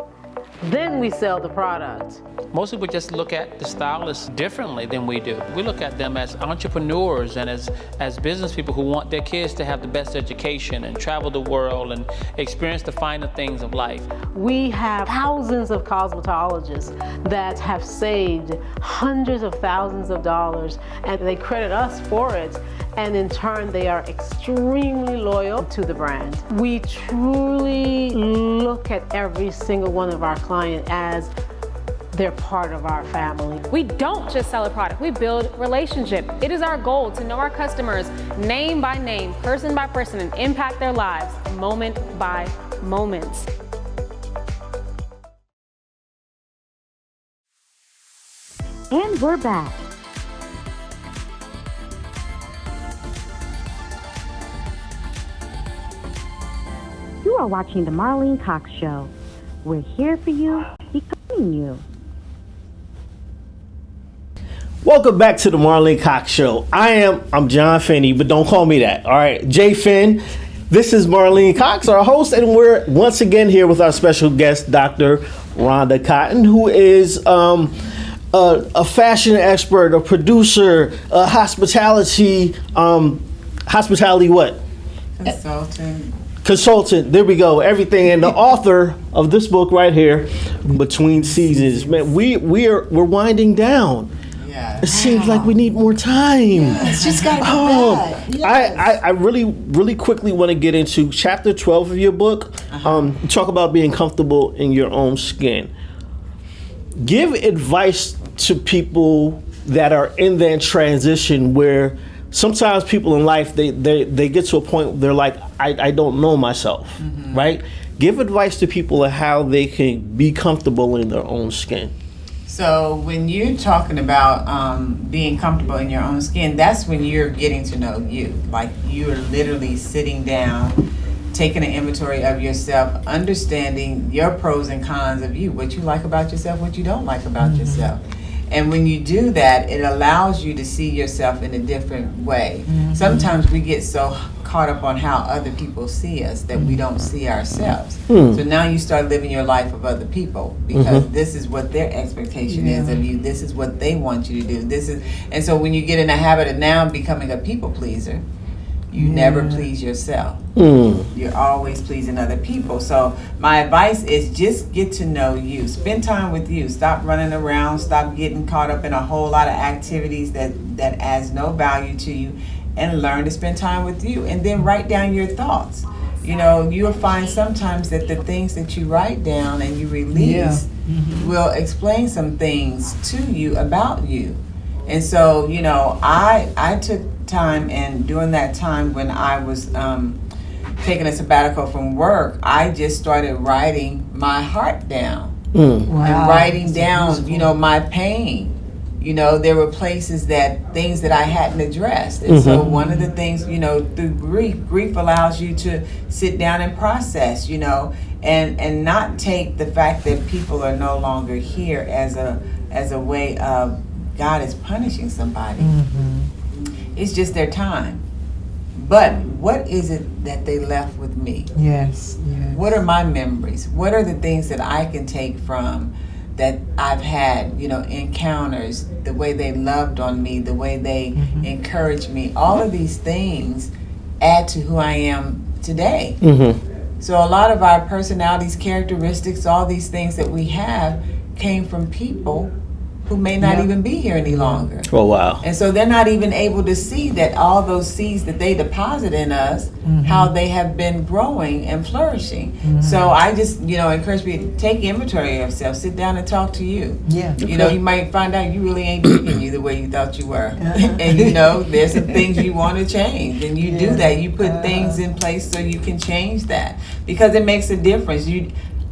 then we sell the product. Most people just look at the stylists differently than we do. We look at them as entrepreneurs and as business people who want their kids to have the best education and travel the world and experience the finer things of life. We have thousands of cosmetologists that have saved hundreds of thousands of dollars, and they credit us for it. And in turn, they are extremely loyal to the brand. We truly look at every single one of our clients as they're part of our family. We don't just sell a product, we build relationship. It is our goal to know our customers name by name, person by person, and impact their lives moment by moment. And we're back. You are watching The Marlene Cox Show. We're here for you, becoming you. Welcome back to the Marlene Cox Show. I'm John Finney, but don't call me that. All right, Jay Finn. This is Marlene Cox, our host, and we're once again here with our special guest, Dr. Rhonda Cotton, who is a fashion expert, a producer, a hospitality what? Consultant. There we go. Everything, and the author of this book right here, Between Seasons. Man, we're winding down. Yeah. It seems like we need more time. It's just got to go back. Yes. I really quickly want to get into chapter 12 of your book. Talk about being comfortable in your own skin. Give advice to people that are in that transition where sometimes people in life, they get to a point where they're like, I don't know myself, right? Give advice to people on how they can be comfortable in their own skin. So when you're talking about being comfortable in your own skin, that's when you're getting to know you. Like you're literally sitting down, taking an inventory of yourself, understanding your pros and cons of you, what you like about yourself, what you don't like about yourself. And when you do that, it allows you to see yourself in a different way. Sometimes we get so caught up on how other people see us that we don't see ourselves. So now you start living your life of other people because this is what their expectation is of you. This is what they want you to do. And so when you get in the habit of now becoming a people pleaser, you never please yourself. You're always pleasing other people. So my advice is just get to know you. Spend time with you. Stop running around. Stop getting caught up in a whole lot of activities that adds no value to you, and learn to spend time with you. And then write down your thoughts. You know, you'll find sometimes that the things that you write down and you release will explain some things to you about you. And so, you know, I took time, and during that time when I was taking a sabbatical from work, I just started writing my heart down and writing down, you know, my pain. You know, there were things that I hadn't addressed. And so one of the things, you know, through grief allows you to sit down and process, you know, and not take the fact that people are no longer here as a way of God is punishing somebody. It's just their time. But what is it that they left with me? Yes. What are my memories? What are the things that I can take from that I've had, you know, encounters, the way they loved on me, the way they encouraged me? All of these things add to who I am today. So a lot of our personalities, characteristics, all these things that we have came from people who may not even be here any longer. Oh, wow. And so they're not even able to see that all those seeds that they deposit in us, how they have been growing and flourishing. So I just, you know, encourage people to take inventory of yourself, sit down and talk to you. You know, you might find out you really ain't treating you the way you thought you were. And you know, there's some things you want to change, and you do that. You put things in place so you can change that, because it makes a difference.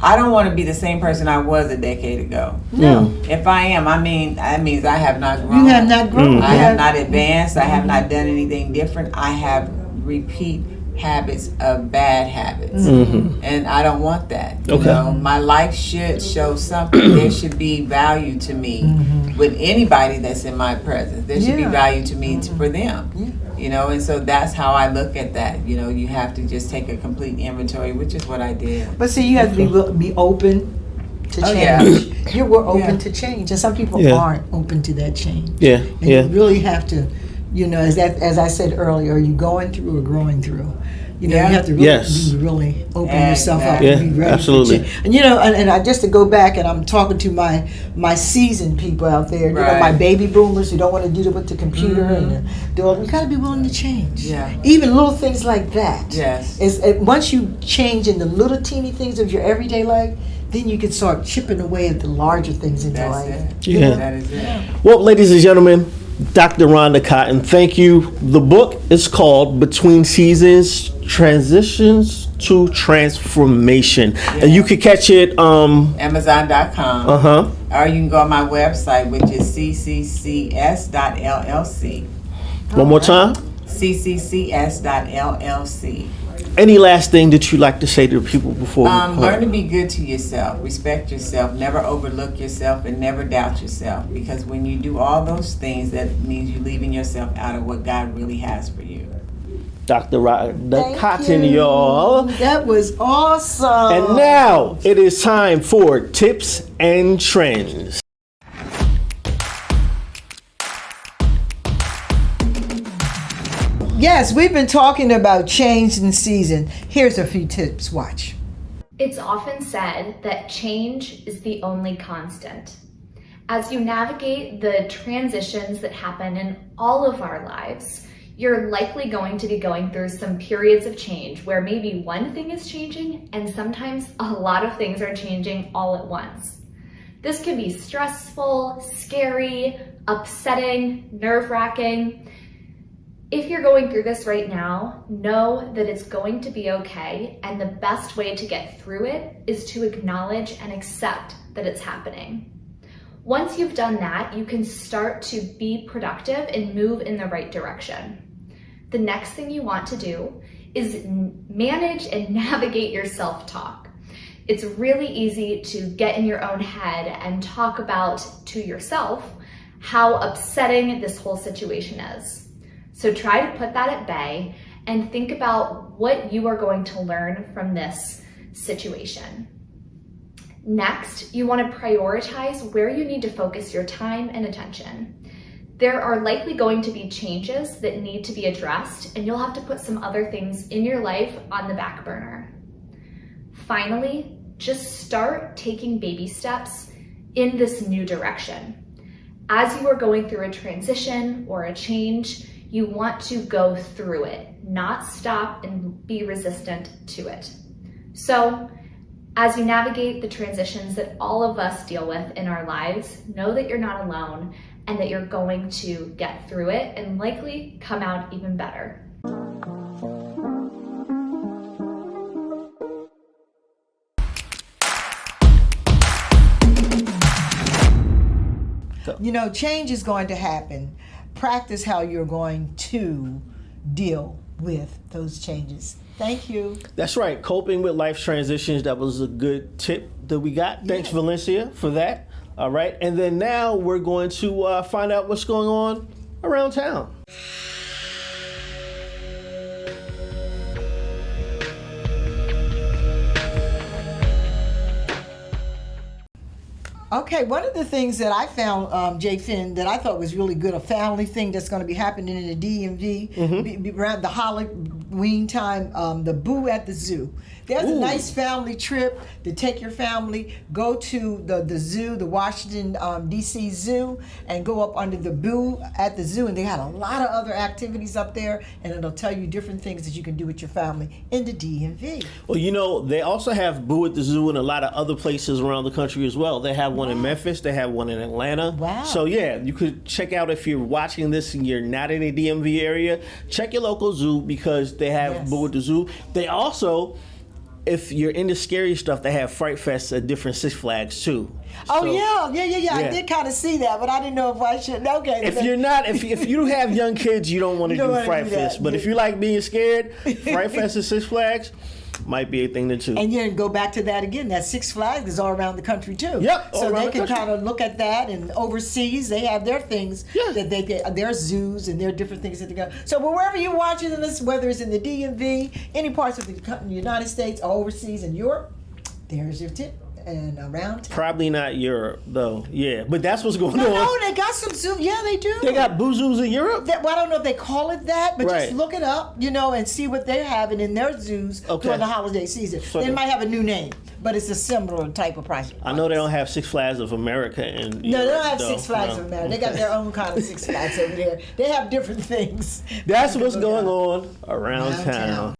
I don't want to be the same person I was a decade ago. No. If I am, I mean, that means I have not grown. You have not grown. I have not advanced. I have not done anything different. I have repeat habits of bad habits. And I don't want that. You know, my life should show something. There should be value to me with anybody that's in my presence. There should be value to me for them. You know, and so that's how I look at that. You know, you have to just take a complete inventory, which is what I did. But see, you have to be open to change. You were open to change, and some people aren't open to that change. And you really have to, you know, as I said earlier, are you going through or growing through? You know, you have to really, be really open yourself up and be ready for change. And you know, and I just to go back, and I'm talking to my seasoned people out there, you know, my baby boomers who don't want to do it with the computer and do it. You got to be willing to change. Even little things like that. Once you change in the little teeny things of your everyday life, then you can start chipping away at the larger things in your life. That is it. Well, ladies and gentlemen, Dr. Rhonda Cotton, thank you. The book is called Between Seasons, Transitions to Transformation. And you can catch it Amazon.com. Or you can go on my website, which is cccs.llc. One more time? cccs.llc. Any last thing that you'd like to say to people before we learn to be good to yourself, respect yourself, never overlook yourself, and never doubt yourself. Because when you do all those things, that means you're leaving yourself out of what God really has for you. Dr. Rhonda Cotton, y'all. That was awesome. And now it is time for Tips and Trends. Yes, we've been talking about change in season. Here's a few tips. Watch. It's often said that change is the only constant. As you navigate the transitions that happen in all of our lives, you're likely going to be going through some periods of change where maybe one thing is changing and sometimes a lot of things are changing all at once. This can be stressful, scary, upsetting, nerve-wracking. If you're going through this right now, know that it's going to be okay, and the best way to get through it is to acknowledge and accept that it's happening. Once you've done that, you can start to be productive and move in the right direction. The next thing you want to do is manage and navigate your self-talk. It's really easy to get in your own head and talk about to yourself how upsetting this whole situation is. So try to put that at bay and think about what you are going to learn from this situation. Next, you want to prioritize where you need to focus your time and attention. There are likely going to be changes that need to be addressed, and you'll have to put some other things in your life on the back burner. Finally, just start taking baby steps in this new direction. As you are going through a transition or a change, you want to go through it, not stop and be resistant to it. So, as you navigate the transitions that all of us deal with in our lives, know that you're not alone and that you're going to get through it and likely come out even better. You know, change is going to happen. Practice how you're going to deal with those changes. Thank you. That's right. Coping with life transitions. That was a good tip that we got. Thanks, Valencia, for that. All right. And then now we're going to find out what's going on around town. Okay, one of the things that I found, Jay Finn, that I thought was really good, a family thing that's going to be happening in the DMV around the Halloween time, the Boo at the Zoo. There's a nice family trip to take your family, go to the zoo, the Washington, D.C. Zoo, and go up under the Boo at the Zoo. And they had a lot of other activities up there, and it'll tell you different things that you can do with your family in the DMV. Well, you know, they also have Boo at the Zoo in a lot of other places around the country as well. They have one in Memphis. They have one in Atlanta. Wow. So, yeah, you could check out if you're watching this and you're not in the DMV area, check your local zoo because they have Boo at the Zoo. They also, if you're into scary stuff, they have Fright Fest at different Six Flags too. Oh, So, yeah. I did kind of see that, but I didn't know if I should. Okay. If you're not, if you have young kids, you don't want to You don't do wanna Fright do that. Fest. But if you like being scared, Fright Fest at Six Flags might be a thing to do. And you go back to that again. That Six Flags is all around the country too. Yep, all So around they the can country. kind of look at that, and overseas they have their things that they their zoos and their different things that they go. So wherever you're watching this, whether it's in the DMV, any parts of the United States or overseas in Europe, there's your tip. And around town. Probably not Europe though. Yeah, but that's what's going on. No, they got some zoo. Yeah, they do. They got Boo Zoos in Europe. Well, I don't know if they call it that, but Right. just look it up, and see what they're having in their zoos during the holiday season. So They might have a new name, but it's a similar type of price. I know they don't have Six Flags of America and No, they don't have Six Flags of America. They got their own kind of Six Flags over there. They have different things. That's what's going on around town.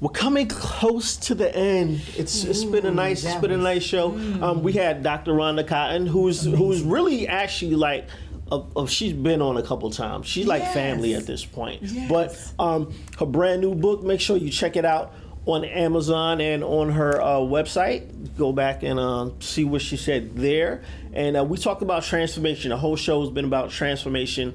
We're coming close to the end. It's been a nice show. We had Dr. Rhonda Cotton, who's really actually like. She's been on a couple times. She's like family at this point. Yes. But her brand new book, make sure you check it out on Amazon and on her website. Go back and see what she said there. And we talked about transformation. The whole show has been about transformation.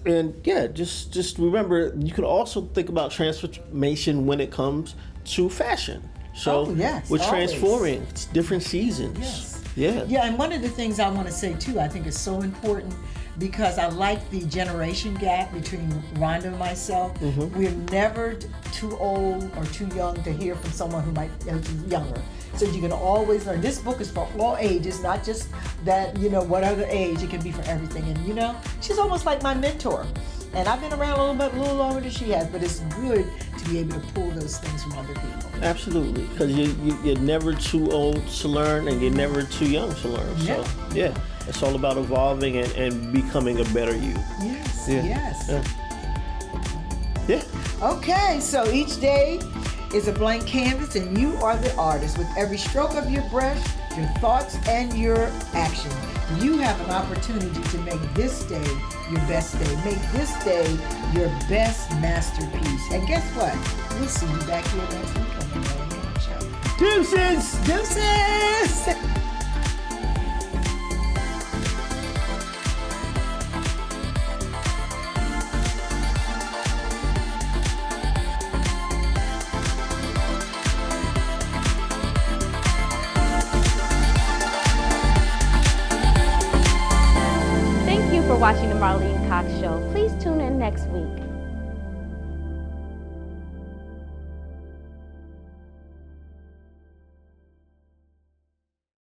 And yeah, just remember, you could also think about transformation when it comes to fashion. So we're transforming. It's different seasons. Yes. Yeah. And one of the things I want to say too, I think is so important, because I like the generation gap between Rhonda and myself. We're never too old or too young to hear from someone who might be younger. So you can always learn. This book is for all ages, not just that, what other age. It can be for everything. And she's almost like my mentor. And I've been around a little longer than she has, but it's good to be able to pull those things from other people. Absolutely, because you're never too old to learn, and you're never too young to learn. So, yeah. It's all about evolving and becoming a better you. Yes, Yeah. yes. Yeah. Okay, so each day is a blank canvas and you are the artist. With every stroke of your brush, your thoughts and your action, you have an opportunity to make this day your best day. Make this day your best masterpiece. And guess what? We'll see you back here next week on the Melanie Hart Show. Deuces! Deuces! Thank you for watching the Marlene Cox Show. Please tune in next week.